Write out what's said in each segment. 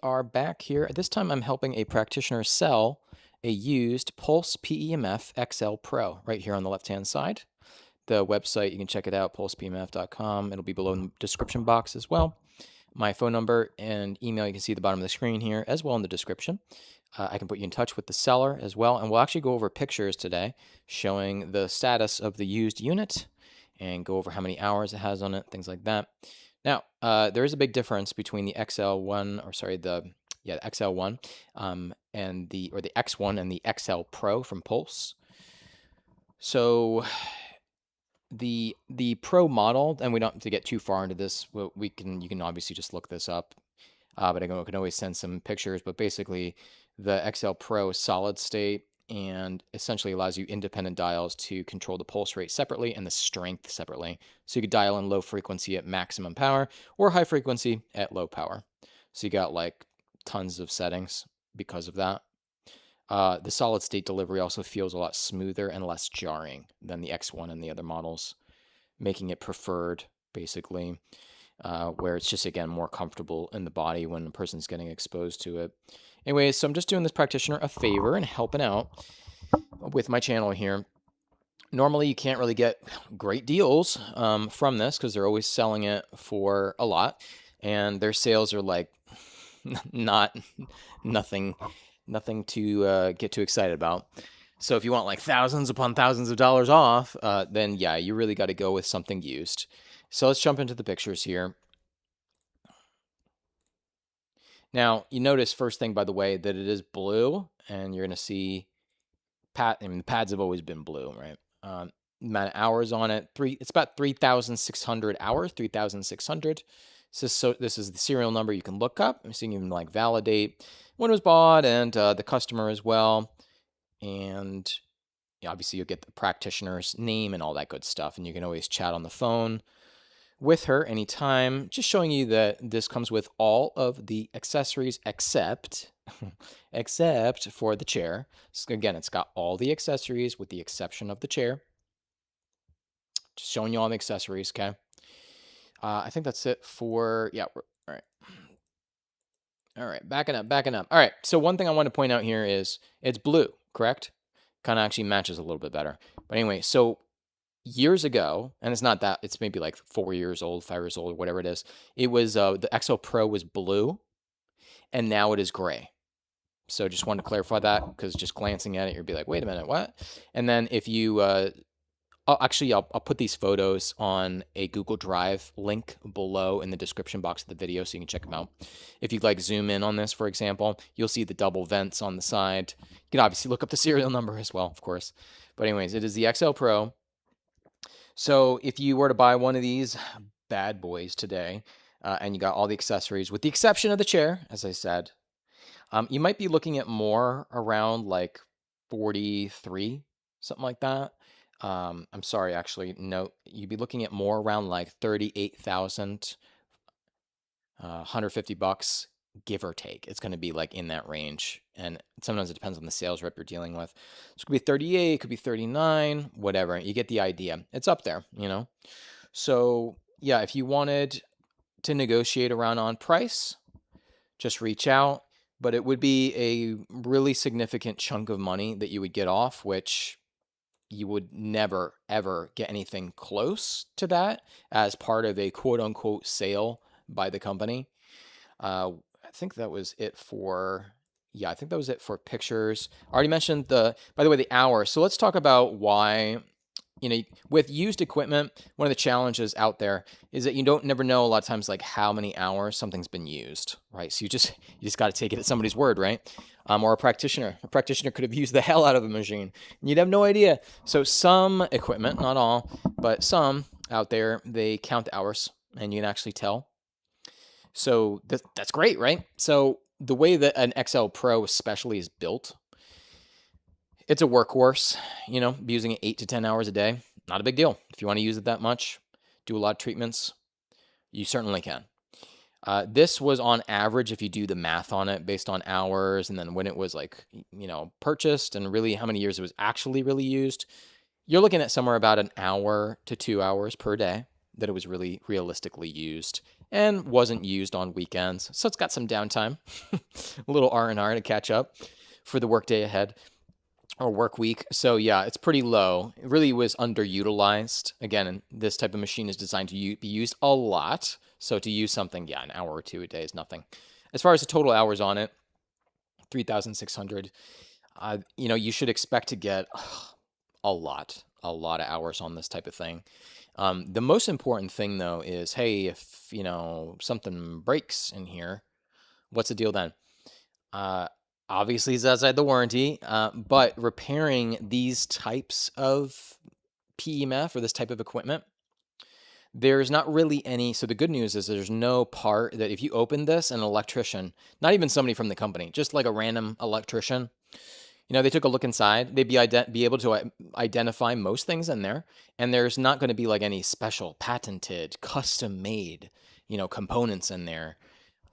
are back here. This time I'm helping a practitioner sell a used Pulse PEMF XL Pro right here on the left-hand side. The website, you can check it out, pulsepemf.com. It'll be below in the description box as well. My phone number and email, you can see at the bottom of the screen here, as well in the description. I can put you in touch with the seller as well, and we'll actually go over pictures today showing the status of the used unit and go over how many hours it has on it, things like that. Now, there is a big difference between the XL1, or sorry, the XL1 and the X1 and the XL Pro from Pulse. So the Pro model, and we don't have to get too far into this. You can obviously just look this up, but I can always send some pictures. But basically, the XL Pro is solid state and essentially allows you independent dials to control the pulse rate separately and the strength separately. So you could dial in low frequency at maximum power or high frequency at low power. So you got like tons of settings because of that. The solid state delivery also feels a lot smoother and less jarring than the X1 and the other models, making it preferred basically, where it's just, again, more comfortable in the body when a person's getting exposed to it. Anyways, so I'm just doing this practitioner a favor and helping out with my channel here. Normally, you can't really get great deals from this because they're always selling it for a lot, and their sales are like nothing to get too excited about. So if you want like thousands upon thousands of dollars off, then yeah, you really got to go with something used. So let's jump into the pictures here. Now, you notice first thing, by the way, that it is blue, and you're going to see the pads have always been blue, right? Amount of hours on it, it's about 3,600 hours, 3,600. So this is the serial number you can look up, so you can like validate when it was bought and the customer as well. And obviously you'll get the practitioner's name and all that good stuff, and you can always chat on the phone with her anytime. Just showing you that this comes with all of the accessories except for the chair. So again, it's got all the accessories with the exception of the chair. Just showing you all the accessories, okay? I think that's it for, yeah, all right. All right, backing up. All right, so one thing I want to point out here is it's blue, correct? Kind of actually matches a little bit better. But anyway, so years ago, and it's not that, it's maybe like 4 years old, 5 years old, whatever it is. It was, the XL Pro was blue, and now it is gray. So just wanted to clarify that, because just glancing at it, you'd be like, wait a minute, what? And then if you, I'll put these photos on a Google Drive link below in the description box of the video so you can check them out. If you like zoom in on this, for example, you'll see the double vents on the side. You can obviously look up the serial number as well, of course. But anyways, it is the XL Pro. So if you were to buy one of these bad boys today, and you got all the accessories, with the exception of the chair, as I said, you might be looking at more around like 43, something like that. I'm sorry, actually, no, you'd be looking at more around like 38,000, $150, give or take. It's going to be like in that range. And sometimes it depends on the sales rep you're dealing with. So it could be 38, it could be 39, whatever. You get the idea. It's up there, you know? So yeah, if you wanted to negotiate around on price, just reach out. But it would be a really significant chunk of money that you would get off, which you would never, ever get anything close to that as part of a quote-unquote sale by the company. I think that was it for, I think that was it for pictures. I already mentioned by the way, the hour. So let's talk about why, with used equipment, one of the challenges out there is that you never know a lot of times like how many hours something's been used, right? So you just got to take it at somebody's word, right? Or a practitioner. A practitioner could have used the hell out of a machine, and you'd have no idea. So some equipment, not all, but some out there, they count the hours, and you can actually tell. So that's great, right? So the way that an XL Pro especially is built, it's a workhorse, be using it 8 to 10 hours a day. Not a big deal. If you want to use it that much, do a lot of treatments, you certainly can. This was on average, if you do the math on it based on hours and then when it was like, purchased and really how many years it was actually really used, you're looking at somewhere about an hour to 2 hours per day that it was really realistically used and wasn't used on weekends. So it's got some downtime, a little R&R to catch up for the workday ahead or work week. So yeah, it's pretty low. It really was underutilized. Again, this type of machine is designed to be used a lot. So to use something, yeah, an hour or two a day is nothing. As far as the total hours on it, 3,600. You should expect to get a lot of hours on this type of thing. The most important thing though is, hey, if something breaks in here, what's the deal then? Obviously it's outside the warranty, but repairing these types of PEMF or this type of equipment, there's not really any. So the good news is there's no part that if you open this, an electrician, not even somebody from the company, just like a random electrician, they took a look inside, they'd be able to identify most things in there, and there's not going to be like any special patented, custom made, components in there.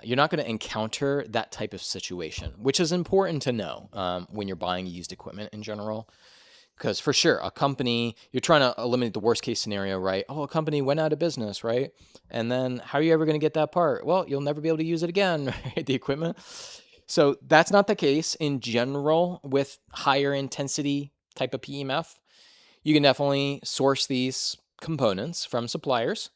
You're not going to encounter that type of situation, which is important to know when you're buying used equipment in general. Because for sure, a company, you're trying to eliminate the worst case scenario, right? Oh, a company went out of business, right? And then how are you ever going to get that part? Well, you'll never be able to use it again, right? The equipment. So that's not the case in general with higher intensity type of PEMF. You can definitely source these components from suppliers.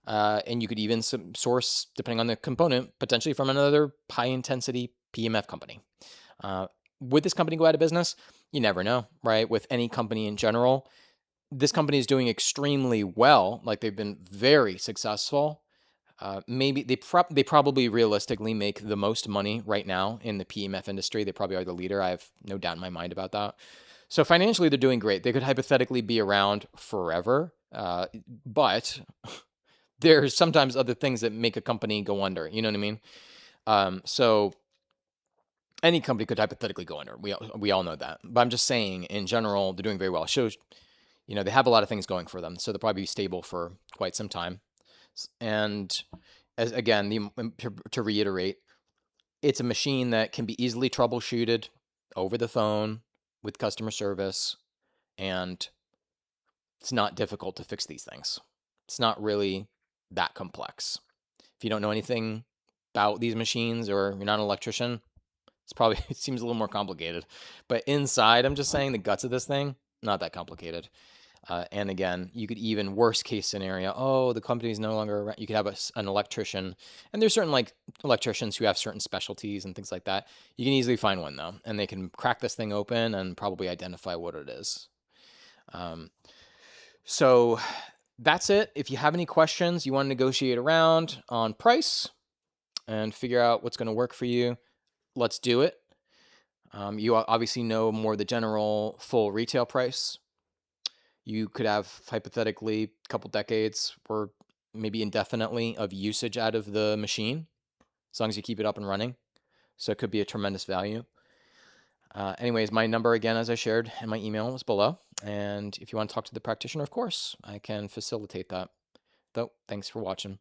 And you could even source, depending on the component, potentially from another high intensity PEMF company. Would this company go out of business? You never know, right? With any company in general, this company is doing extremely well. Like they've been very successful. Maybe they probably realistically make the most money right now in the PEMF industry. They probably are the leader. I have no doubt in my mind about that. So financially, they're doing great. They could hypothetically be around forever, but there's sometimes other things that make a company go under. You know what I mean? So any company could hypothetically go under. We all know that. But I'm just saying, in general, they're doing very well. It shows, they have a lot of things going for them. So they'll probably be stable for quite some time. And to reiterate, it's a machine that can be easily troubleshooted over the phone with customer service. And it's not difficult to fix these things. It's not really that complex. If you don't know anything about these machines or you're not an electrician, it seems a little more complicated. But inside, I'm just saying the guts of this thing, not that complicated. And again, you could even worst case scenario, the company's no longer around. You could have an electrician, and there's certain like electricians who have certain specialties and things like that. You can easily find one though, and they can crack this thing open and probably identify what it is. So that's it. If you have any questions, you want to negotiate around on price and figure out what's going to work for you, let's do it. You obviously know more the general full retail price. You could have hypothetically a couple decades or maybe indefinitely of usage out of the machine, as long as you keep it up and running. So it could be a tremendous value. Anyways, my number again, as I shared in my email, was below. And if you want to talk to the practitioner, of course, I can facilitate that. Though, thanks for watching.